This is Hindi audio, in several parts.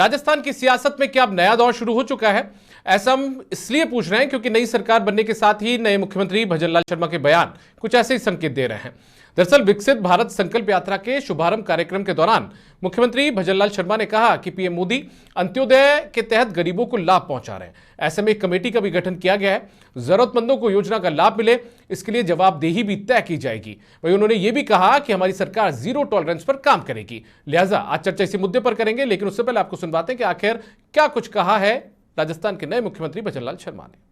राजस्थान की सियासत में क्या अब नया दौर शुरू हो चुका है? ऐसा हम इसलिए पूछ रहे हैं क्योंकि नई सरकार बनने के साथ ही नए मुख्यमंत्री भजनलाल शर्मा के बयान कुछ ऐसे ही संकेत दे रहे हैं। दरअसल विकसित भारत संकल्प यात्रा के शुभारंभ कार्यक्रम के दौरान मुख्यमंत्री भजनलाल शर्मा ने कहा कि पीएम मोदी अंत्योदय के तहत गरीबों को लाभ पहुंचा रहे हैं। ऐसे में एक कमेटी का भी गठन किया गया है। जरूरतमंदों को योजना का लाभ मिले, इसके लिए जवाबदेही भी तय की जाएगी। वहीं उन्होंने यह भी कहा कि हमारी सरकार जीरो टॉलरेंस पर काम करेगी। लिहाजा आज चर्चा इसी मुद्दे पर करेंगे, लेकिन उससे पहले आपको सुनवाते हैं कि आखिर क्या कुछ कहा है राजस्थान के नए मुख्यमंत्री भजनलाल शर्मा ने।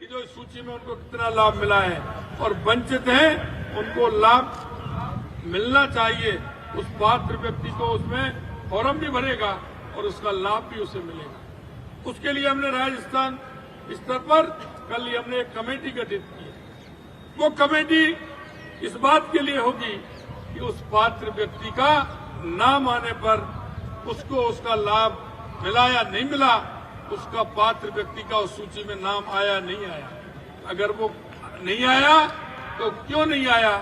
जो सूची में उनको कितना लाभ मिला है और वंचित हैं उनको लाभ मिलना चाहिए। उस पात्र व्यक्ति को उसमें फॉर्म भी भरेगा और उसका लाभ भी उसे मिलेगा। उसके लिए हमने राजस्थान स्तर पर कल ही हमने एक कमेटी गठित की है। वो कमेटी इस बात के लिए होगी कि उस पात्र व्यक्ति का नाम आने पर उसको उसका लाभ मिला या नहीं मिला, उसका पात्र व्यक्ति का उस सूची में नाम आया नहीं आया, अगर वो नहीं आया तो क्यों नहीं आया,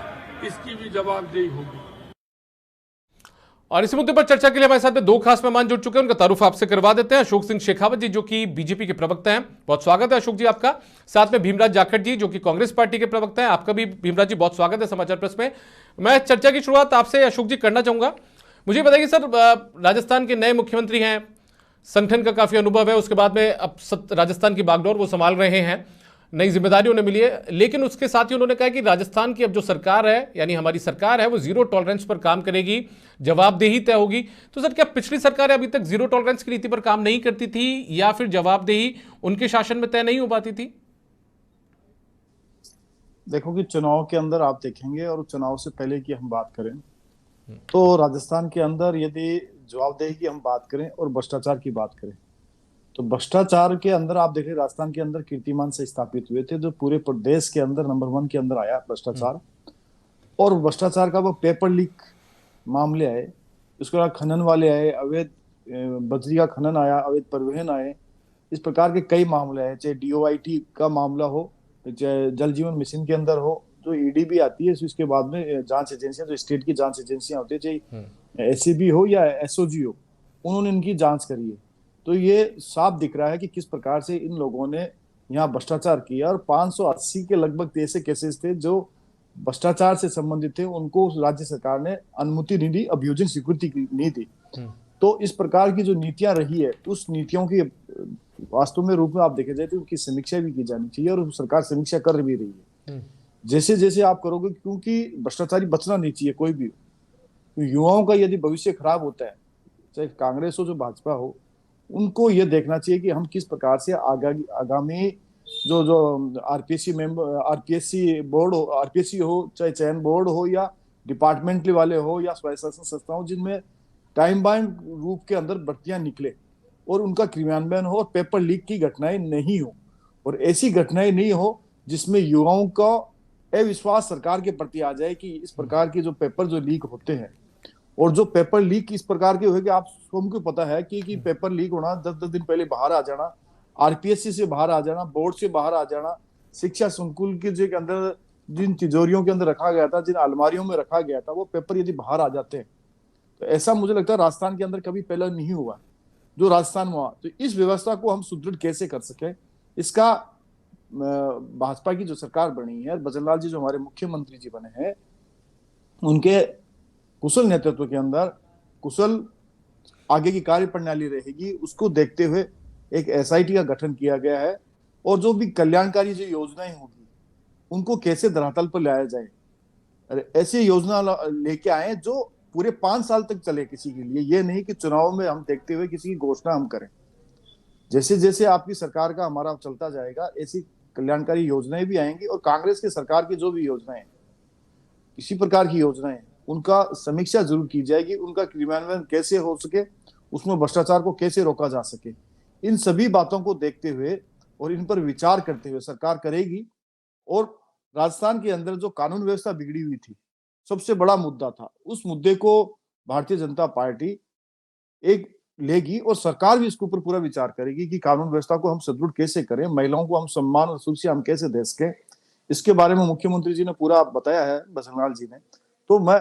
इसकी भी जवाबदेही होगी। और इसी मुद्दे पर चर्चा के लिए हमारे साथ में दो खास मेहमान जुड़ चुके हैं, उनका तारुफ आपसे करवा देते हैं। अशोक सिंह शेखावत जी जो कि बीजेपी के प्रवक्ता हैं, बहुत स्वागत है अशोक जी आपका। साथ में भीमराज जाखड़ जी जो कि कांग्रेस पार्टी के प्रवक्ता हैं, आपका भी भीमराज जी बहुत स्वागत है समाचार प्रेस में। मैं चर्चा की शुरुआत आपसे अशोक जी करना चाहूंगा। मुझे बताइए सर, राजस्थान के नए मुख्यमंत्री हैं, संगठन का काफी अनुभव है, उसके बाद में अब राजस्थान की बागडोर वो संभाल रहे हैं, नई जिम्मेदारी उन्हें मिली है, लेकिन उसके साथ ही उन्होंने कहा कि राजस्थान की अब जो सरकार है, यानी हमारी सरकार है, वो जीरो टॉलरेंस पर काम करेगी, जवाबदेही तय होगी। तो सर क्या पिछली सरकारें अभी तक जीरो टॉलरेंस की नीति पर काम नहीं करती थी या फिर जवाबदेही उनके शासन में तय नहीं हो पाती थी? देखो कि चुनाव के अंदर आप देखेंगे और चुनाव से पहले की हम बात करें तो राजस्थान के अंदर यदि जवाबदेही की हम बात करें और भ्रष्टाचार की बात करें तो भ्रष्टाचार के अंदर आप देखें राजस्थान के अंदर कीर्तिमान से स्थापित हुए थे, जो पूरे प्रदेश के अंदर नंबर 1 के अंदर आया भ्रष्टाचार। और भ्रष्टाचार का वो पेपर लीक मामले आए, उसके बाद खनन वाले आए, अवैध बजरी का खनन आया, अवैध परिवहन आए, इस प्रकार के कई मामले आए, चाहे DOIT का मामला हो, चाहे जल जीवन मिशन के अंदर हो, जो ईडी भी आती है उसके बाद में जांच एजेंसियां, जो स्टेट की जांच एजेंसियां होती है, चाहे SCB हो या SOG हो, उन्होंने इनकी जांच करी है। तो ये साफ दिख रहा है कि किस प्रकार से इन लोगों ने यहाँ भ्रष्टाचार किया और 580 के लगभग ऐसे केसेस थे जो भ्रष्टाचार से संबंधित थे, उनको राज्य सरकार ने अनुमति नहीं दी, अभियोजन स्वीकृति नहीं दी। तो इस प्रकार की जो नीतियां रही है, उस नीतियों की वास्तव में रूप में आप देखे जाए तो उनकी समीक्षा भी की जानी चाहिए और सरकार समीक्षा कर भी रही है। जैसे जैसे आप करोगे, क्योंकि भ्रष्टाचारी बचना नहीं चाहिए कोई भी। तो युवाओं का यदि भविष्य खराब होता है, चाहे कांग्रेस हो जो भाजपा हो, उनको यह देखना चाहिए कि हम किस प्रकार से आगामी जो RPSC बोर्ड हो, RPSC हो, चाहे चयन बोर्ड हो या डिपार्टमेंटल वाले हो या स्वशासन संस्था हो, जिनमें टाइम बाउंड रूप के अंदर भर्तियां निकले और उनका क्रियान्वयन हो और पेपर लीक की घटनाएं नहीं हो, और ऐसी घटनाएं नहीं हो जिसमें युवाओं का अविश्वास सरकार के प्रति आ जाए कि इस प्रकार के जो पेपर जो लीक होते हैं, और जो पेपर लीक इस प्रकार के हुए कि आप सबको पता है कि पेपर लीक होना, 10-10 दिन पहले बाहर आ जाना, RPSC से बाहर आ जाना, बोर्ड से बाहर आ जाना, शिक्षा संकुल के जो अंदर जिन तिजोरियों के अंदर रखा गया था, जिन अलमारियों में रखा गया था, वो पेपर यदि बाहर आ जाते हैं, तो ऐसा मुझे लगता है राजस्थान के अंदर कभी पहले नहीं हुआ जो राजस्थान में हुआ। तो इस व्यवस्था को हम सुदृढ़ कैसे कर सके, इसका भाजपा की जो सरकार बनी है, भजनलाल जी जो हमारे मुख्यमंत्री जी बने हैं, उनके कुशल नेतृत्व के अंदर कुशल आगे की कार्य प्रणाली रहेगी, उसको देखते हुए एक SIT का गठन किया गया है। और जो भी कल्याणकारी जो योजनाएं होगी उनको कैसे धरातल पर लाया जाए, ऐसी योजना लेके आए जो पूरे 5 साल तक चले किसी के लिए, ये नहीं कि चुनाव में हम देखते हुए किसी की घोषणा हम करें। जैसे जैसे आपकी सरकार का हमारा चलता जाएगा, ऐसी कल्याणकारी योजनाएं भी आएंगी, और कांग्रेस की सरकार की जो भी योजनाएं, किसी प्रकार की योजनाएं, उनका समीक्षा जरूर की जाएगी, उनका क्रियान्वयन कैसे हो सके, उसमें भ्रष्टाचार को कैसे रोका जा सके, इन सभी बातों को देखते हुए और इन पर विचार करते हुए सरकार करेगी। और राजस्थान के अंदर जो कानून व्यवस्था बिगड़ी हुई थी, सबसे बड़ा मुद्दा था, उस मुद्दे को भारतीय जनता पार्टी एक लेगी और सरकार भी इसके ऊपर पूरा विचार करेगी कि कानून व्यवस्था को हम सुदृढ़ कैसे करें, महिलाओं को हम सम्मान और सुरक्षा हम कैसे दे सके। इसके बारे में मुख्यमंत्री जी ने पूरा बताया है, भजनलाल जी ने। तो मैं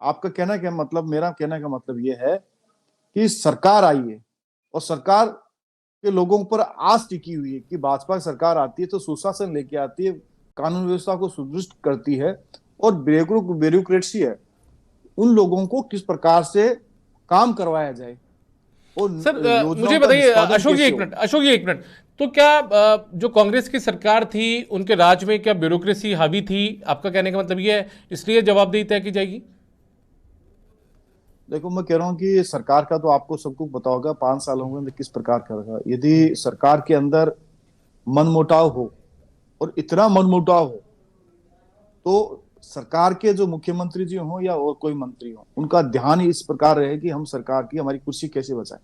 आपका कहना क्या मतलब, मेरा कहने का मतलब यह है कि सरकार आई है और सरकार के लोगों पर आस टिकी हुई है कि भाजपा की सरकार आती है तो सुशासन लेके आती है, कानून व्यवस्था को सुदृढ़ करती है और ब्यूरोक्रेसी है, उन लोगों को किस प्रकार से काम करवाया जाए और सर योजनाओं मुझे का बताइए निष्पादन अशोक जी कैसे एक हो। मिनट, अशोक जी एक मिनट, तो क्या जो कांग्रेस की सरकार थी उनके राज में क्या ब्यूरोक्रेसी हावी थी? आपका कहने का मतलब ये है इसलिए जवाबदेही तय की जाएगी? देखो, मैं कह रहा हूँ कि सरकार का तो आपको सबको पता होगा 5 सालों के अंदर किस प्रकार का रहा। यदि सरकार के अंदर मनमुटाव हो और इतना मनमुटाव हो तो सरकार के जो मुख्यमंत्री जी हो या और कोई मंत्री हो, उनका ध्यान ही इस प्रकार रहे कि हम सरकार की हमारी कुर्सी कैसे बचाएं।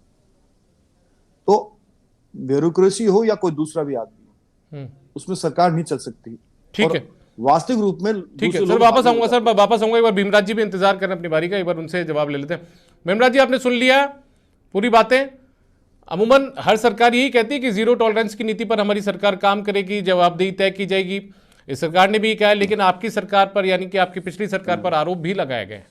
तो ब्यूरोक्रेसी हो या कोई दूसरा भी आदमी हो, हम्म, उसमें सरकार नहीं चल सकती ठीक और है, वास्तविक रूप में ठीक है दूसरे सर, लोग वापस भागी हो आऊंगा सर, जाते मैं हैं। वापस आऊंगा। एक बार भीमराज जी भी इंतजार करें अपनी बारी का, एक बार उनसे जवाब ले लेते हैं। भीमराज जी आपने सुन लिया पूरी बातें। अमूमन हर सरकार यही कहती है कि जीरो टॉलरेंस की नीति पर हमारी सरकार काम करेगी, जवाबदेही तय की जाएगी। इस सरकार ने भी कहा है, लेकिन आपकी सरकार पर यानी कि आपकी पिछली सरकार पर आरोप भी लगाए गए हैं।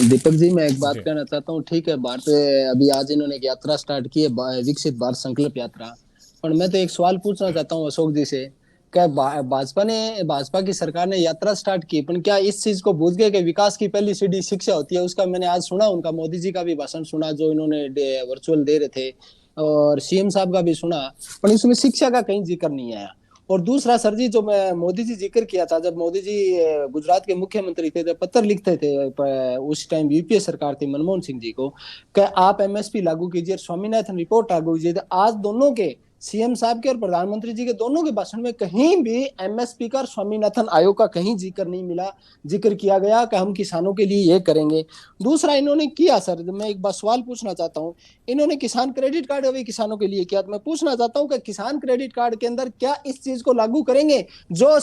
दीपक जी, मैं एक बात जी, कहना चाहता हूँ। ठीक है, भारत अभी आज इन्होंने एक यात्रा स्टार्ट की है, विकसित भारत संकल्प यात्रा। पर मैं तो एक सवाल पूछना चाहता हूँ अशोक जी से। क्या भाजपा की सरकार ने यात्रा स्टार्ट की, पर क्या इस चीज को भूल गए कि विकास की पहली सीढ़ी शिक्षा होती है? उसका मैंने आज सुना, उनका मोदी जी का भी भाषण सुना जो इन्होंने वर्चुअल दे रहे थे, और सीएम साहब का भी सुना, पर इसमें शिक्षा का कहीं जिक्र नहीं आया। और दूसरा सर जी, जो मैं मोदी जी जिक्र किया था, जब मोदी जी गुजरात के मुख्यमंत्री थे, जब पत्र लिखते थे उस टाइम यूपीए सरकार थी मनमोहन सिंह जी को, कि आप एमएसपी लागू कीजिए, स्वामीनाथन रिपोर्ट लागू कीजिए, तो आज दोनों के, सीएम साहब के और प्रधानमंत्री जी के दोनों के भाषण में कहीं भी एमएसपी का और स्वामीनाथन आयोग का कहीं जिक्र नहीं मिला। जिक्र किया गया कि हम किसानों के लिए ये करेंगे। दूसरा इन्होंने किया सर, मैं एक बार सवाल पूछना चाहता हूँ, इन्होंने किसान क्रेडिट कार्ड अभी किसानों के लिए किया, तो मैं पूछना चाहता हूँ कि किसान क्रेडिट कार्ड के अंदर क्या इस चीज को लागू करेंगे? जो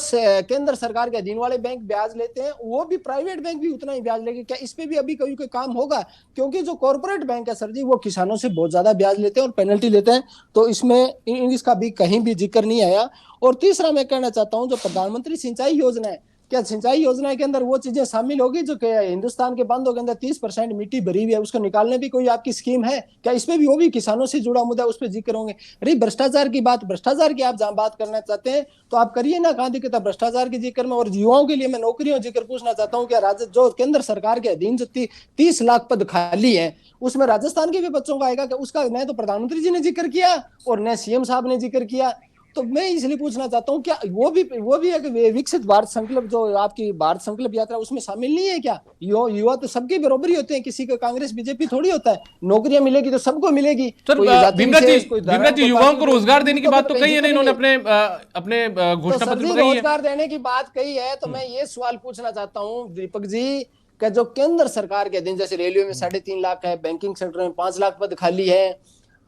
केंद्र सरकार के अधीन वाले बैंक ब्याज लेते हैं, वो भी प्राइवेट बैंक भी उतना ही ब्याज लेंगे? क्या इस पे भी अभी कोई काम होगा? क्योंकि जो कॉर्पोरेट बैंक है सर जी, वो किसानों से बहुत ज्यादा ब्याज लेते हैं और पेनल्टी लेते हैं, तो इसमें इसका भी कहीं भी जिक्र नहीं आया। और तीसरा मैं कहना चाहता हूं, जो प्रधानमंत्री सिंचाई योजना है, क्या सिंचाई योजना के अंदर वो चीजें शामिल होगी जो हिंदुस्तान के बांधों के अंदर 30% मिट्टी भरी हुई है, उसको निकालने भी कोई आपकी स्कीम है क्या? इसमें भी वो भी किसानों से जुड़ा मुद्दा, उस पर जिक्र होंगे? अरे भ्रष्टाचार की बात, भ्रष्टाचार की आप जहां बात करना चाहते हैं तो आप करिए ना, कहां दिक्कत है भ्रष्टाचार के जिक्र में? और युवाओं के लिए मैं नौकरियों जिक्र पूछना चाहता हूँ, क्या राज्य जो केंद्र सरकार के अधीन जो 30 लाख पद खाली है, उसमें राजस्थान के भी बच्चों का आएगा? उसका न तो प्रधानमंत्री जी ने जिक्र किया और न सीएम साहब ने जिक्र किया। तो मैं इसलिए पूछना चाहता हूँ, क्या वो भी एक विकसित भारत संकल्प, जो आपकी भारत संकल्प यात्रा, उसमें शामिल नहीं है क्या? युवा तो सबके बराबर ही होते हैं, किसी का कांग्रेस बीजेपी थोड़ी होता है। नौकरियां मिलेगी तो सबको मिलेगी। सर कोई जाति विशेष, कोई भीमराज जी युवाओं को रोजगार देने की बात तो कही है ना इन्होंने अपने तो घोषणा सर पत्र जी में कही है। रोजगार देने की बात कही है, तो मैं ये सवाल पूछना चाहता हूँ दीपक जी, कि जो केंद्र सरकार के अधीन, जैसे रेलवे में 3.5 लाख है, बैंकिंग सेक्टर में 5 लाख पद खाली है,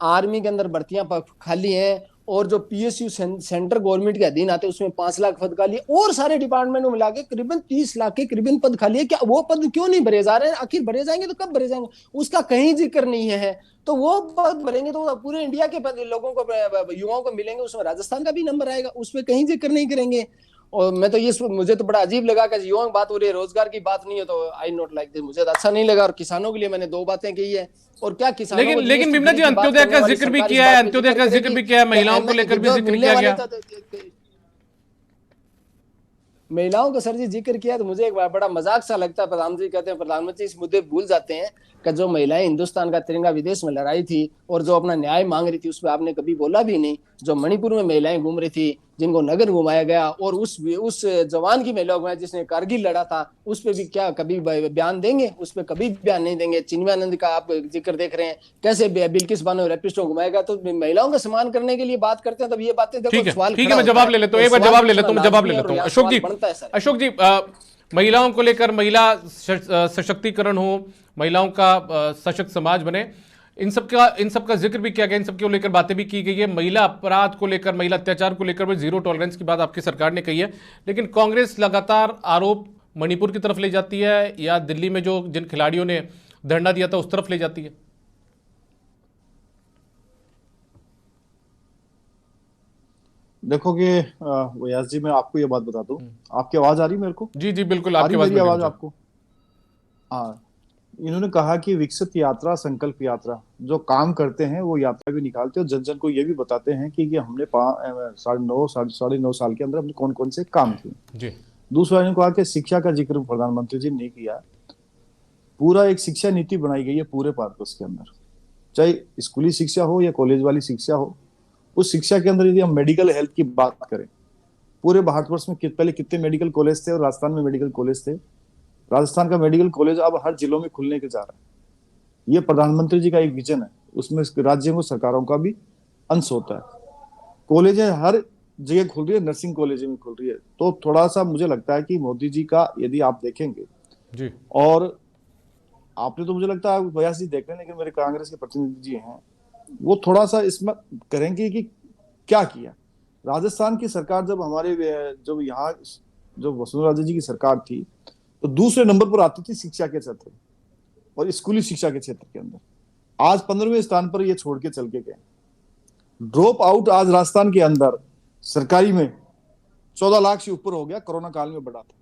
आर्मी के अंदर भर्तियां खाली हैं, और जो पीएसयू सेंटर गवर्नमेंट के अधीन आते हैं उसमें 5 लाख पद खाली है, और सारे डिपार्टमेंट में मिला के करीबन 30 लाख के करीबन पद खाली है। क्या वो पद क्यों नहीं भरे जा रहे हैं? आखिर भरे जाएंगे तो कब भरे जाएंगे? उसका कहीं जिक्र नहीं है। तो वो पद भरेंगे तो पूरे इंडिया के पद लोगों को, युवाओं को मिलेंगे, उसमें राजस्थान का भी नंबर आएगा, उस पर कहीं जिक्र नहीं करेंगे। और मैं तो ये, मुझे तो बड़ा अजीब लगा कि युवाओं की बात हो रही है, रोजगार की बात नहीं है, तो आई नॉट लाइक दिस, मुझे तो अच्छा नहीं लगा। और किसानों के लिए मैंने 2 बातें कही है, और क्या किसानों को लेकिन भीमराज जी अंत्योदय का जिक्र भी किया है, अंत्योदय का जिक्र भी किया है, महिलाओं को लेकर भी जिक्र किया गया। महिलाओं का सर जी जिक्र किया तो मुझे एक बड़ा मजाक सा लगता है। प्रधानमंत्री कहते हैं, प्रधानमंत्री इस मुद्दे भूल जाते हैं कि जो महिलाएं हिंदुस्तान का तिरंगा विदेश में लहराई थी और जो अपना न्याय मांग रही थी, उस पर आपने कभी बोला भी नहीं। जो मणिपुर में महिलाएं घूम रही थी, जिनको नगर घुमाया गया, और उस जवान की महिला घुमाया जिसने कारगिल लड़ा था, उस पर भी क्या कभी बयान देंगे? उस पर कभी बयान नहीं देंगे। चिन्मयानंद का आप जिक्र देख रहे हैं, कैसे बिल्किस बानो रेपिस्टों घुमाएगा? तो महिलाओं का सम्मान करने के लिए बात करते हैं, तब ये बातें देखो सवाल ठीक है, मैं जवाब ले लेता हूँ, एक बार जवाब ले लेता हूँ, जवाब ले लेता हूँ। अशोक जी महिलाओं को लेकर, महिला सशक्तिकरण हो, महिलाओं का सशक्त समाज बने, इन सब का जिक्र भी किया गया, इन सब को लेकर बातें भी की गई है। महिला अपराध को लेकर, महिला अत्याचार को लेकर भी जीरो टॉलरेंस की बात आपकी सरकार ने कही है, लेकिन कांग्रेस लगातार आरोप मणिपुर की तरफ ले जाती है या दिल्ली में जो जिन खिलाड़ियों ने धरना दिया था उस तरफ ले जाती है। देखो कि व्यास जी, मैं आपको ये बात बता दूं, आपकी आवाज आ रही मेरे को? जी जी बिल्कुल, आ आपकी रही आवाज मेरी में आवाज आपको? हाँ। इन्होंने कहा कि विकसित यात्रा, संकल्प यात्रा, जो काम करते हैं वो यात्रा भी निकालते हैं और जन जन को ये भी बताते हैं कि हमने 9.5 साल के अंदर हमने कौन कौन से काम किए। जी दूसरा, इन्होंने कहा कि शिक्षा का जिक्र प्रधानमंत्री जी ने नहीं किया। पूरा एक शिक्षा नीति बनाई गई है पूरे भारतवर्ष के अंदर, चाहे स्कूली शिक्षा हो या कॉलेज वाली शिक्षा हो। उस शिक्षा के अंदर यदि हम मेडिकल हेल्थ की बात करें, पूरे भारतवर्ष में पहले कितने मेडिकल कॉलेज थे और राजस्थान में मेडिकल कॉलेज थे। राजस्थान का मेडिकल कॉलेज अब हर जिलों में खुलने के जा रहा है। ये प्रधानमंत्री जी का एक विजन है, उसमें राज्यों को, सरकारों का भी अंश होता है। कॉलेजें हर जगह खुल रही है, नर्सिंग कॉलेज में खुल रही है। तो थोड़ा सा मुझे लगता है कि मोदी जी का यदि आप देखेंगे, जी और आपने तो मुझे लगता है बयास जी देख रहे हैं, लेकिन मेरे कांग्रेस के प्रतिनिधि जी हैं, वो थोड़ा सा इसमें करेंगे कि क्या किया। राजस्थान की सरकार जब हमारे जब यहाँ जो वसुंधरा राजे जी की सरकार थी, तो दूसरे नंबर पर आती थी शिक्षा के क्षेत्र और स्कूली शिक्षा के क्षेत्र के अंदर। आज 15वें स्थान पर ये छोड़ के चल के गए। ड्रॉप आउट आज राजस्थान के अंदर सरकारी में 14 लाख से ऊपर हो गया, कोरोना काल में बढ़ा था।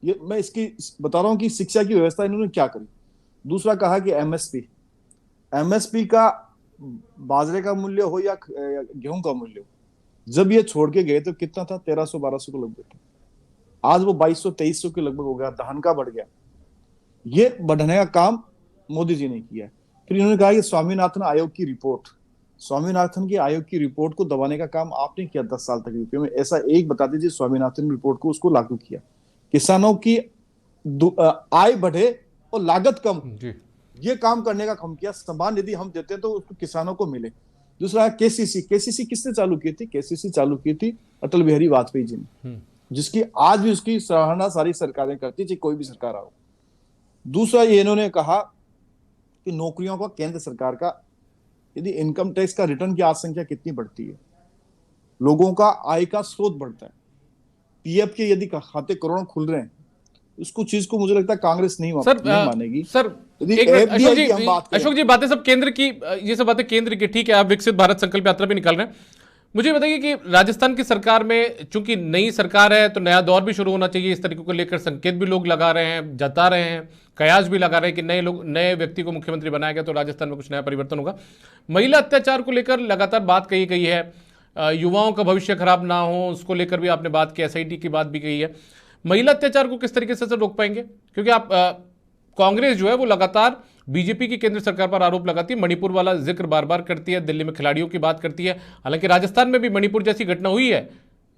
ये मैं इसकी बता रहा हूं कि शिक्षा की व्यवस्था इन्होंने क्या करी। दूसरा कहा कि एमएसपी, एमएसपी का बाजरे का मूल्य हो या गेहूं का मूल्य हो, जब ये छोड़ के गए तो कितना था? 1300-1200 को लगभग था। आज वो 2200-2300 के लगभग हो गया, धान का बढ़ गया। ये बढ़ने का काम मोदी जी ने किया। फिर इन्होंने कहा कि स्वामीनाथन आयोग की रिपोर्ट, स्वामीनाथन की आयोग की रिपोर्ट को दबाने का काम आपने किया 10 साल तक यूपी में। ऐसा एक बता दीजिए स्वामीनाथन रिपोर्ट को, उसको लागू किया। किसानों की आय बढ़े और लागत कम, जी ये काम करने का काम किया। सम्मान यदि हम देते हैं तो उसको किसानों को मिले। दूसरा केसीसी, केसीसी किसने चालू की थी? केसीसी चालू की थी अटल बिहारी वाजपेयी जी ने, जिसकी आज भी उसकी सराहना सारी सरकारें करती, चाहे कोई भी सरकार आओ। दूसरा, ये इन्होंने कहा कि नौकरियों का, केंद्र सरकार का यदि इनकम टैक्स का रिटर्न की आज संख्या कितनी बढ़ती है, लोगों का आय का स्रोत बढ़ता है, पीएफ के यदि खाते करोड़ों खुल रहे हैं, उसको चीज को मुझे लगता है कांग्रेस नहीं मानेगी। सर यदि एक मिनट, एफडीआई की हम बात करें, अशोक जी बातें सब केंद्र की, ये सब बातें केंद्र की, ठीक है, आप विकसित भारत संकल्प यात्रा भी निकाल रहे हैं। मुझे बताइए कि राजस्थान की सरकार में चूंकि नई सरकार है तो नया दौर भी शुरू होना चाहिए, इस तरीके को लेकर संकेत भी लोग लगा रहे हैं, जता रहे हैं, कयास भी लगा रहे हैं कि नए व्यक्ति को मुख्यमंत्री बनाया गया तो राजस्थान में कुछ नया परिवर्तन होगा। महिला अत्याचार को लेकर लगातार बात कही गई है, युवाओं का भविष्य खराब ना हो उसको लेकर भी आपने बात की, एसआईटी की बात भी कही है। महिला अत्याचार को किस तरीके से सर रोक पाएंगे? क्योंकि आप कांग्रेस जो है वो लगातार बीजेपी की केंद्र सरकार पर आरोप लगाती है, मणिपुर वाला जिक्र बार बार करती है, दिल्ली में खिलाड़ियों की बात करती है। हालांकि राजस्थान में भी मणिपुर जैसी घटना हुई है,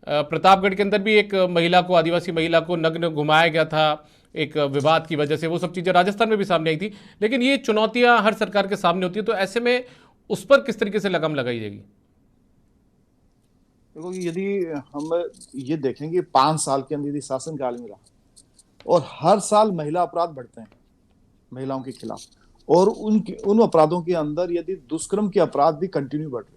प्रतापगढ़ के अंदर भी एक महिला को, आदिवासी महिला को नग्न घुमाया गया था एक विवाद की वजह से, वो सब चीजें राजस्थान में भी सामने आई थी। लेकिन ये चुनौतियां हर सरकार के सामने होती है, तो ऐसे में उस पर किस तरीके से लगाम लगाई जाएगी? देखो यदि हम ये देखें कि 5 साल के अंदर यदि शासनकाल में रहा और हर साल महिला अपराध बढ़ते हैं महिलाओं के खिलाफ, और उन अपराधों के अंदर यदि दुष्कर्म के अपराध भी कंटिन्यू बढ़ रहे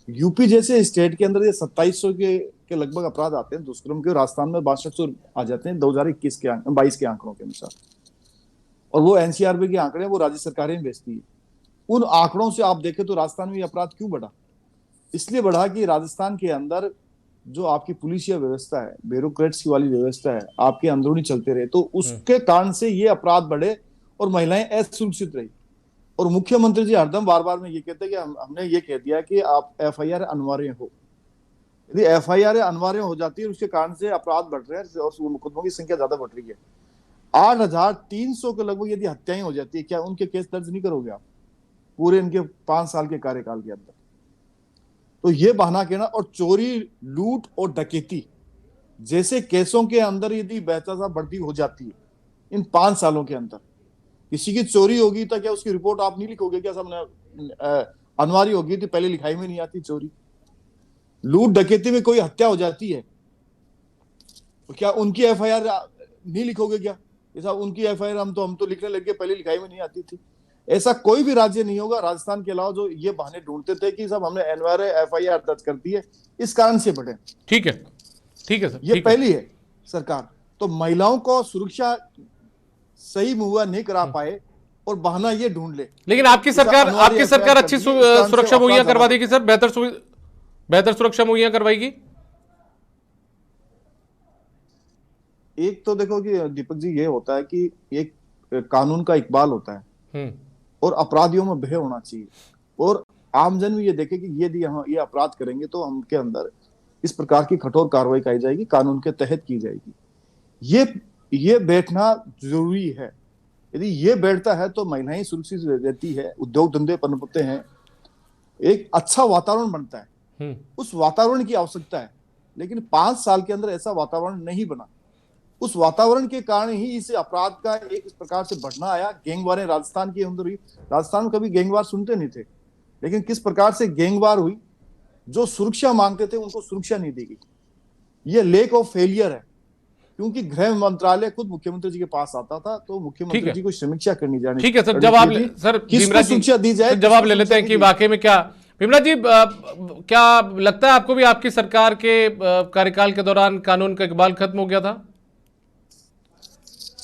हैं। यूपी जैसे स्टेट के अंदर ये 2700 के लगभग अपराध आते हैं दुष्कर्म के, राजस्थान में 6200 आ जाते हैं 2021 के 22 के आंकड़ों के अनुसार। और वो एनसीआरबी के आंकड़े, वो राज्य सरकारें भेजती है। उन आंकड़ों से आप देखें तो राजस्थान में ये अपराध क्यों बढ़ा? इसलिए बढ़ा कि राजस्थान के अंदर जो आपकी पुलिसिया व्यवस्था है, ब्यूरोक्रेट्स की वाली व्यवस्था है, आपके अंदरूनी चलते रहे, तो उसके कारण से ये अपराध बढ़े और महिलाएं असुरक्षित रही। और मुख्यमंत्री जी हरदम बार बार में ये कहते हैं कि हमने ये कह दिया कि आप एफआईआर अनिवार्य हो। यदि एफआईआर अनिवार्य हो जाती है, उसके कारण से अपराध बढ़ रहे हैं और मुकदमों की संख्या ज्यादा बढ़ रही है। 8300 के लगभग यदि हत्याएं हो जाती है, क्या उनके केस दर्ज नहीं करोगे आप पूरे इनके 5 साल के कार्यकाल के अंदर? तो ये बहाना कहना, और चोरी, लूट और डकैती जैसे केसों के अंदर यदि बेहतर बढ़ती हो जाती है इन 5 सालों के अंदर, किसी की चोरी होगी तो क्या उसकी रिपोर्ट आप नहीं लिखोगे? क्या सामने अनिवार्य होगी तो पहले लिखाई में नहीं आती चोरी? लूट डकैती में कोई हत्या हो जाती है तो क्या उनकी एफआईआर नहीं लिखोगे? क्या ऐसा उनकी एफआईआर हम तो लिखने लगे, पहले लिखाई में नहीं आती थी। ऐसा कोई भी राज्य नहीं होगा राजस्थान के अलावा जो ये बहाने ढूंढते थे कि सब हमने एफआईआर दर्ज कर दी है, इस कारण से बढ़े। ठीक है, ठीक है सर, ये पहली है सरकार तो महिलाओं को सुरक्षा सही मुहैया नहीं करा पाए और बहाना ये ढूंढ ले। लेकिन आपकी सरकार अच्छी सुरक्षा मुहैया करवा देगी सर, बेहतर सुरक्षा मुहैया करवाएगी? एक तो देखो कि दीपक जी, ये होता है कि एक कानून का इकबाल होता है और अपराधियों में भय होना चाहिए, और आमजन भी ये देखे कि यदि हम ये अपराध करेंगे तो उनके अंदर इस प्रकार की कठोर कार्रवाई की जाएगी, कानून के तहत की जाएगी। ये बैठना जरूरी है। यदि ये बैठता है तो महिलाएं सुरक्षित रहती है, उद्योग धंधे पनपते हैं, एक अच्छा वातावरण बनता है। उस वातावरण की आवश्यकता है, लेकिन 5 साल के अंदर ऐसा वातावरण नहीं बना। उस वातावरण के कारण ही इस अपराध का एक इस प्रकार से बढ़ना आया। गैंगवारें राजस्थान के अंदर हुई। राजस्थान में कभी गैंगवार सुनते नहीं थे, लेकिन किस प्रकार से गैंगवार हुई, जो सुरक्षा मांगते थे उनको सुरक्षा नहीं दी गई। ये लेक ऑफ फेलियर है, क्योंकि गृह मंत्रालय खुद मुख्यमंत्री जी के पास आता था, तो मुख्यमंत्री जी को समीक्षा करनी जानी। ठीक है सर, जवाब सर किसको सुरक्षा दी जाए, जवाब ले लेते हैं कि वाकई में क्या भीमराज जी, क्या लगता है आपको भी आपकी सरकार के कार्यकाल के दौरान कानून का इकबाल खत्म हो गया था?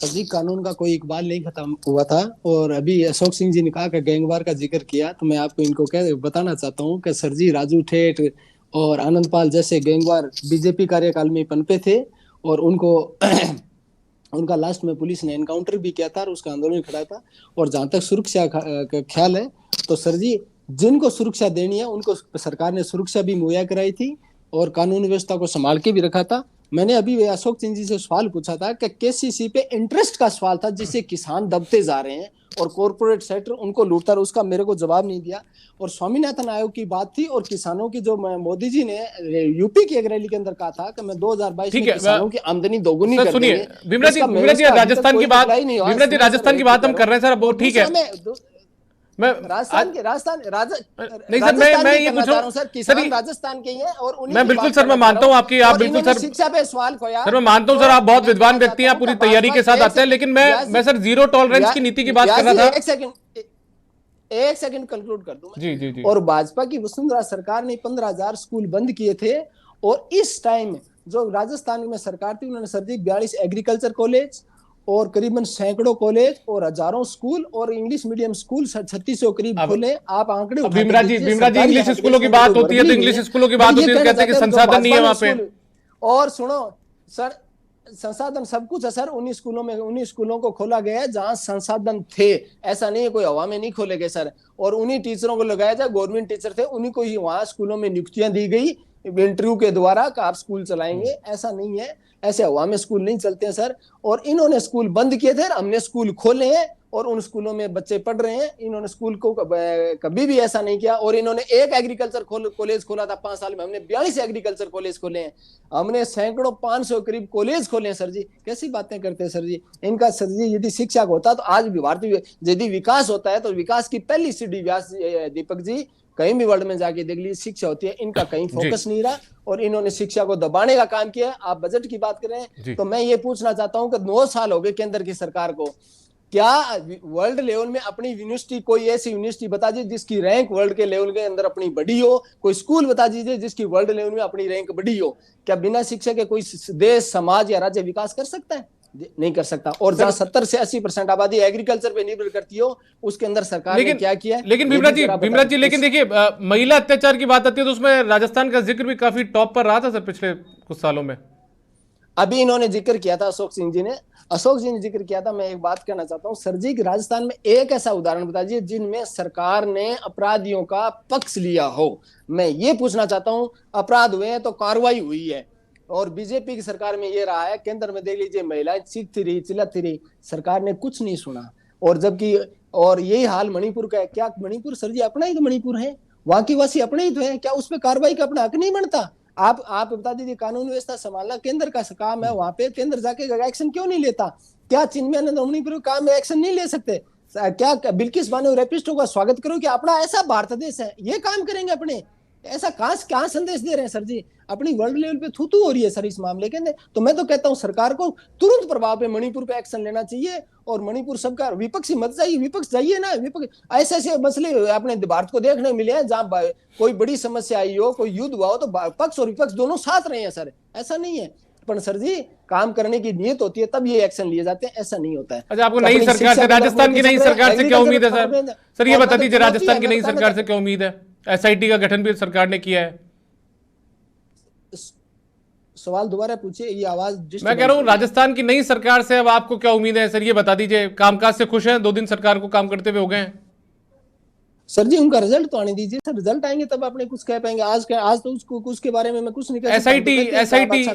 जी, कानून का कोई इकबाल नहीं खत्म हुआ था। और अभी अशोक सिंह जी ने कहा कि गैंगवार का जिक्र किया, तो मैं आपको इनको बताना चाहता हूँ कि सर जी राजू ठेठ और आनंद पाल जैसे गैंगवार बीजेपी कार्यकाल में पनपे थे, और उनको उनका लास्ट में पुलिस ने एनकाउंटर भी किया था और उसका आंदोलन खड़ा था। और जहां तक सुरक्षा का ख्याल है, तो सर जी जिनको सुरक्षा देनी है उनको सरकार ने सुरक्षा भी मुहैया कराई थी और कानून व्यवस्था को संभाल के भी रखा था। मैंने अभी अशोक सिंह जी से सवाल पूछा था कि केसीसी पे इंटरेस्ट का सवाल था, जिससे किसान दबते जा रहे हैं और कॉर्पोरेट सेक्टर उनको लूटता रहा, उसका मेरे को जवाब नहीं दिया। और स्वामीनाथन आयोग की बात थी, और किसानों की जो मोदी जी ने यूपी की एक रैली के अंदर कहा था कि मैं 2022 में किसानों की आमदनी दोगुनी कर दूंगी। भीमराज जी राजस्थान की बात, भीमराज जी राजस्थान की बात हम कर रहे हैं सर, अब वो ठीक है। मैं राजस्थान नहीं सर, मैं ये पूछ रहा हूँ सर, किसान राजस्थान के ही हैं और मैं बिल्कुल सर, मैं मानता हूँ आपकी, आप बिल्कुल सर शिक्षा पे सवाल खोया सर, मैं मानता हूँ सर, आप बहुत विद्वान व्यक्ति हैं, आप पूरी तैयारी के साथ आते हैं, लेकिन मैं सर जीरो टॉलरेंस की नीति की बात कर रहा था। एक सेकंड कंक्लूड कर दूं जी जी जी। और भाजपा की वसुंधरा सरकार ने 15,000 स्कूल बंद किए थे, और इस टाइम जो राजस्थान में सरकार थी उन्होंने सर जी 42 एग्रीकल्चर कॉलेज और करीबन सैकड़ों कॉलेज और हजारों स्कूल और इंग्लिश मीडियम स्कूल 3600 करीब खोले। आप आंकड़े भीमराज जी इंग्लिश स्कूलों की बात होती है तो इंग्लिश स्कूलों की बात होती है, कहते हैं कि संसाधन नहीं है वहां पे। और सुनो सर, संसाधन सब कुछ है सर, उन्हीं स्कूलों को खोला गया है जहां संसाधन थे। ऐसा नहीं है कोई हवा में नहीं खोले गए सर, और उन्हीं टीचरों को लगाया जाए, गवर्नमेंट टीचर थे उन्हीं को ही वहां स्कूलों में नियुक्तियां दी गई इंटरव्यू के द्वारा कि आप स्कूल चलाएंगे। ऐसा नहीं है, ऐसे हवा में स्कूल नहीं चलते हैं सर। और इन्होंने स्कूल बंद किए थे, हमने स्कूल खोले हैं और उन स्कूलों में बच्चे पढ़ रहे हैं। इन्होंने स्कूल को कभी भी ऐसा नहीं किया। और इन्होंने एक एग्रीकल्चर कॉलेज खोला था 5 साल में, हमने 42 एग्रीकल्चर कॉलेज खोले हैं, हमने सैकड़ों 500 करीब कॉलेज खोले हैं सर जी। कैसी बातें करते हैं सर जी इनका। सर जी यदि शिक्षा होता तो आज भी भारतीय, यदि विकास होता है तो विकास की पहली सीढ़ी दीपक जी कहीं भी वर्ल्ड में जाके देख लीजिए शिक्षा होती है। इनका कहीं फोकस नहीं रहा और इन्होंने शिक्षा को दबाने का काम किया। आप बजट की बात करें तो मैं ये पूछना चाहता हूं कि 9 साल हो गए केंद्र की सरकार को, क्या वर्ल्ड लेवल में अपनी यूनिवर्सिटी, कोई ऐसी यूनिवर्सिटी बता दीजिए जिसकी रैंक वर्ल्ड के लेवल के अंदर अपनी बढ़ी हो, कोई स्कूल बता दीजिए जिसकी वर्ल्ड लेवल में अपनी रैंक बढ़ी हो। क्या बिना शिक्षा के कोई देश, समाज या राज्य विकास कर सकता है? नहीं कर सकता। और जहां 70 से 80% आबादी एग्रीकल्चर पे निर्भर करती हो, उसके अंदर सरकार ने क्या किया? लेकिन भीमराज जी लेकिन देखिए, महिला अत्याचार की बात आती है तो उसमें राजस्थान का जिक्र भी काफी टॉप पर रहा था सर पिछले कुछ सालों में। अभी इन्होंने जिक्र किया था, अशोक सिंह जी ने जिक्र किया था। मैं एक बात कहना चाहता हूँ सर जी कि राजस्थान में एक ऐसा उदाहरण बताइए जिनमें सरकार ने अपराधियों का पक्ष लिया हो। मैं ये पूछना चाहता हूँ, अपराध हुए हैं तो कार्रवाई हुई है, और बीजेपी की सरकार में ये रहा है, केंद्र में देख लीजिए महिलाएं चीखती रही, चिल्लाती रही, सरकार ने कुछ नहीं सुना। और जबकि और यही हाल मणिपुर का है। क्या मणिपुर सर जी अपना ही तो मणिपुर है, वहां की वासी अपने ही तो है, क्या उस पर कार्रवाई का अपना हक नहीं बनता? आप बता दीजिए, कानून व्यवस्था संभालना केंद्र का काम है, वहां पे केंद्र जाके एक्शन क्यों नहीं लेता? क्या चिन्मयानंद मणिपुर काम में एक्शन नहीं ले सकते? क्या बिल्किस बानो रेपिस्टों का स्वागत करो कि अपना ऐसा भारत देश है, ये काम करेंगे अपने? ऐसा कहां संदेश दे रहे हैं सर जी? अपनी वर्ल्ड लेवल पे थूथू हो रही है सर इस मामले के अंदर। तो मैं तो कहता हूं सरकार को तुरंत प्रभाव पे मणिपुर पे एक्शन लेना चाहिए। और मणिपुर सबका विपक्षी मत चाहिए, विपक्ष चाहिए ना। विपक्ष ऐसे मसले अपने भारत को देखने मिले हैं जहां कोई बड़ी समस्या आई हो, कोई युद्ध हुआ हो, तो पक्ष और विपक्ष दोनों साथ रहे हैं सर। ऐसा नहीं है, पर सर जी काम करने की नीयत होती है तब ये एक्शन लिए जाते हैं, ऐसा नहीं होता है। अच्छा, आपको नई सरकार से, राजस्थान की नई सरकार से क्या उम्मीद है सर? ये बता दीजिए, राजस्थान की नई सरकार से क्या उम्मीद है? SIT का गठन भी सरकार ने किया है। सवाल दोबारा पूछिए, ये आवाज मैं कह रहा हूं राजस्थान की नई सरकार से अब आपको क्या उम्मीद है सर, ये बता दीजिए। कामकाज से खुश हैं? 2 दिन सरकार को काम करते हुए हो गए हैं। सर जी उनका रिजल्ट तो आने दीजिए सर, रिजल्ट आएंगे तब अपने कुछ कह पाएंगे। आज तो उसको उसके बारे में मैं कुछ नहीं कह सकता। एसआईटी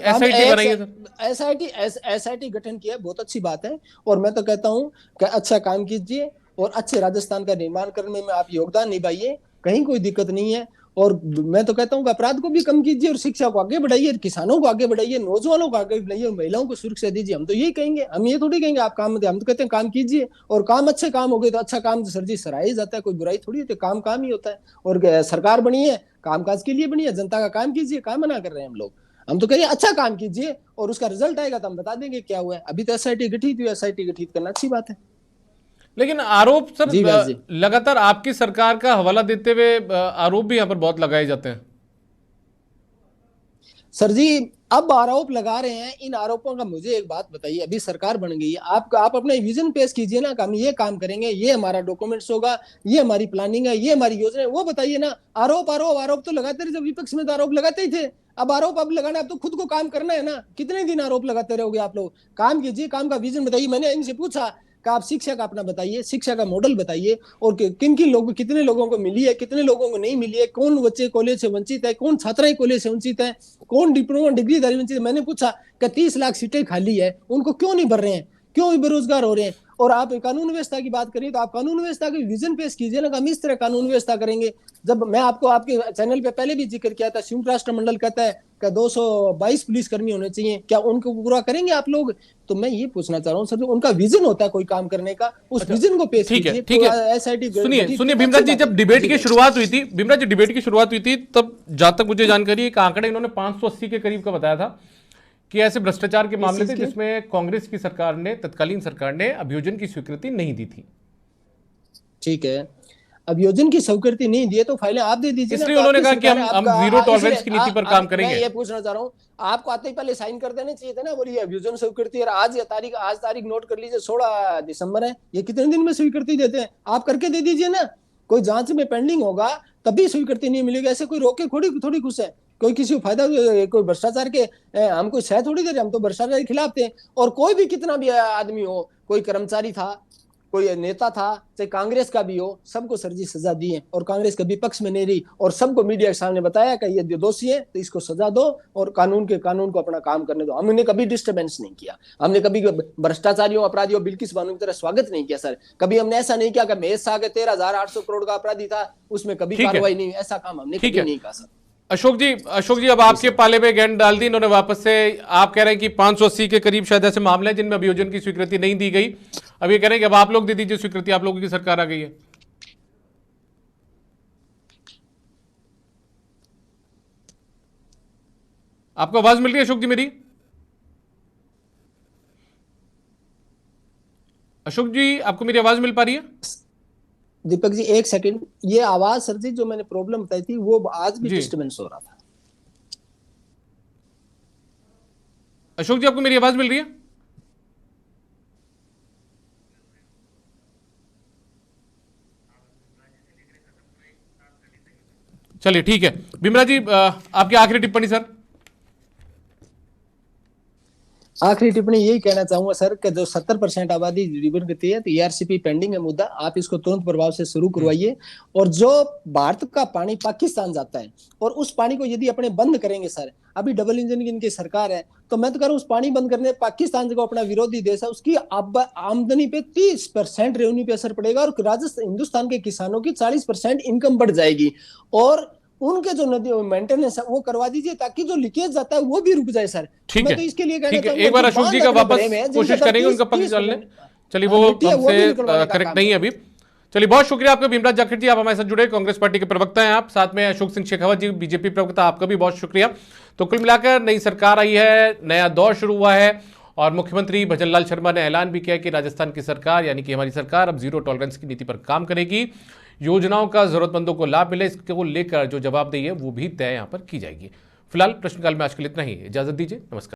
बनाइए सर। एसआईटी गठन किया, बहुत अच्छी बात है। और मैं तो कहता हूँ कि अच्छा काम कीजिए और अच्छे राजस्थान का निर्माण करने में आप योगदान निभाइए, कहीं कोई दिक्कत नहीं है। और मैं तो कहता हूँ अपराध को भी कम कीजिए और शिक्षा को आगे बढ़ाइए, किसानों को आगे बढ़ाइए, नौजवानों को आगे बढ़ाइए, महिलाओं को सुरक्षा दीजिए। हम तो यही कहेंगे, हम ये थोड़ी कहेंगे आप काम, हम तो कहते हैं काम कीजिए। और काम अच्छे काम हो गए तो अच्छा काम तो सर जी सराहा ही जाता है, कोई बुराई थोड़ी होती है, काम काम ही होता है। और सरकार बनी है कामकाज के लिए बनी है, जनता का काम कीजिए, काम मना कर रहे हैं हम लोग। हम तो कह रहे हैं अच्छा काम कीजिए और उसका रिजल्ट आएगा तो हम बता देंगे क्या हुआ है। अभी तो एसआईटी गठित हुई, एसआईटी गठित करना अच्छी बात है। लेकिन आरोप सर लगातार आपकी सरकार का हवाला देते हुए आरोप भी यहां पर बहुत लगाए जाते हैं। सर जी अब आरोप लगा रहे हैं, इन आरोपों का मुझे एक बात बताइए, अभी सरकार बन गई है, आप अपने विजन पेश कीजिए ना, हम ये काम करेंगे, ये हमारा डॉक्यूमेंट्स होगा, ये हमारी प्लानिंग है, ये हमारी योजना है, वो बताइए ना। आरोप आरोप आरोप तो लगाते रहे, जब विपक्ष में तो आरोप लगाते ही थे। अब आरोप अब लगाना, अब तो खुद को काम करना है ना। कितने दिन आरोप लगाते रहोगे आप लोग? काम कीजिए, काम का विजन बताइए। मैंने इनसे पूछा कि आप शिक्षा का अपना बताइए, शिक्षा का मॉडल बताइए, और किन किन लोगों, कितने लोगों को मिली है, कितने लोगों को नहीं मिली है, कौन बच्चे कॉलेज से वंचित है, कौन छात्राएं कॉलेज से वंचित है, कौन डिप्लोमा डिग्रीधारी वंचित है। मैंने पूछा कि 30 लाख सीटें खाली है, उनको क्यों नहीं भर रहे हैं, क्यों बेरोजगार हो रहे हैं? और आप कानून व्यवस्था की बात करिए तो आप कानून व्यवस्था के विजन पेश कीजिए ना, हम इस तरह कानून व्यवस्था करेंगे। जब मैं आपको आपके चैनल पे पहले भी जिक्र किया था, संयुक्त राष्ट्र मंडल कहता है कि 222 पुलिसकर्मी होने चाहिए, क्या उनको पूरा करेंगे आप लोग? तो मैं ये पूछना चाह रहा हूँ सर, उनका विजन होता है कोई काम करने का, उस विजन को पेश कीजिए। ठीक है, सुनिए भीमराज जी, जब डिबेट की शुरुआत हुई थी, भीमराज जी डिबेट की शुरुआत हुई थी, तब जहां तक मुझे जानकारी है एक आंकड़ा इन्होंने 580 के करीब का बताया था कि ऐसे भ्रष्टाचार के मामले थे जिसमें कांग्रेस की सरकार ने, तत्कालीन सरकार ने अभियोजन की स्वीकृति नहीं दी थी। ठीक है, अभियोजन की स्वीकृति नहीं दी है तो फाइलें आप दे दीजिए। इसलिए उन्होंने कहा कि हम जीरो टॉलरेंस की नीति पर काम करेंगे। मैं ये पूछना चाह रहा हूँ, आपको आते ही पहले साइन कर देने चाहिए थे ना, बोलिए अभियोजन स्वीकृति। और आज तारीख नोट कर लीजिए, 16 दिसंबर है। ये कितने दिन में स्वीकृति देते हैं? आप करके दे दीजिए ना। कोई जांच में पेंडिंग होगा तभी स्वीकृति नहीं मिलेगी, ऐसे कोई रोके थोड़ी खुश है, कोई किसी को फायदा, कोई भ्रष्टाचार के हम कोई सह थोड़ी दे रहे, हम तो भ्रष्टाचार के खिलाफ थे। और कोई भी कितना भी आदमी हो, कोई कर्मचारी था, कोई नेता था, चाहे कांग्रेस का भी हो, सबको सर जी सजा दी है। और कांग्रेस कभी पक्ष में नहीं रही और सबको मीडिया के सामने बताया कि ये दोषी है तो इसको सजा दो और कानून को अपना काम करने दो। हमने कभी डिस्टर्बेंस नहीं किया, हमने कभी भ्रष्टाचारियों अपराधियों बिल्किस बानो की तरह स्वागत नहीं किया सर। कभी हमने ऐसा नहीं किया कि महेश शाह के 13,800 करोड़ का अपराधी था, उसमें कभी कार्रवाई नहीं, ऐसा काम हमने कभी नहीं कहा सर। अशोक जी अब आपके पाले में गेंद डाल दी इन्होंने वापस से। आप कह रहे हैं कि 580 के करीब शायद ऐसे मामले हैं जिनमें अभियोजन की स्वीकृति नहीं दी गई। अब ये कह रहे हैं कि अब आप लोग दे दीजिए स्वीकृति, आप लोगों की सरकार आ गई है। आपको आवाज मिल रही है अशोक जी मेरी? अशोक जी आपको मेरी आवाज मिल पा रही है? दीपक जी एक सेकंड, ये आवाज सर जी जो मैंने प्रॉब्लम बताई थी वो आज भी डिस्टर्बेंस हो रहा था। अशोक जी आपको मेरी आवाज मिल रही है? चलिए ठीक है, भीमराज जी आपकी आखिरी टिप्पणी सर। आखिरी टिप्पणी यही कहना चाहूंगा सर कि जो 70% आबादी रिबन करती है तो ईआरसीपी पेंडिंग है मुद्दा, आप इसको तुरंत प्रभाव से शुरू करवाइए। और जो भारत का पानी पाकिस्तान जाता है और उस पानी को यदि अपने बंद करेंगे सर, अभी डबल इंजन की इनकी सरकार है, तो मैं तो कह रहा हूं उस पानी बंद करने पाकिस्तान जो अपना विरोधी देश है उसकी आमदनी पे 30% रेवेन्यू पे असर पड़ेगा और राजस्थान हिंदुस्तान के किसानों की 40% इनकम बढ़ जाएगी। और उनके जो नदी मेंटेनेंस है वो करवा दीजिए ताकि जो लीकेज जाता है वो भी रुक जाए सर। ठीक है, तो इसके लिए एक बार अशोक जी का वापस कोशिश करेंगे उनका पक्ष डालने। चलिए वो हमसे करेक्ट नहीं है अभी। चलिए बहुत शुक्रिया आपका भीमराज जाखड़ जी, आप हमारे साथ जुड़े, कांग्रेस पार्टी के प्रवक्ता हैं आप, साथ में अशोक सिंह शेखावत जी बीजेपी प्रवक्ता, आपका भी बहुत शुक्रिया। तो कुल मिलाकर नई सरकार आई है, नया दौर शुरू हुआ है और मुख्यमंत्री भजनलाल शर्मा ने ऐलान भी किया कि राजस्थान की सरकार यानी कि हमारी सरकार अब जीरो टॉलरेंस की नीति पर काम करेगी। योजनाओं का जरूरतमंदों को लाभ मिले इसको लेकर जो जवाबदेही है वो भी तय यहां पर की जाएगी। फिलहाल प्रश्नकाल में आज के लिए इतना ही, इजाजत दीजिए, नमस्कार।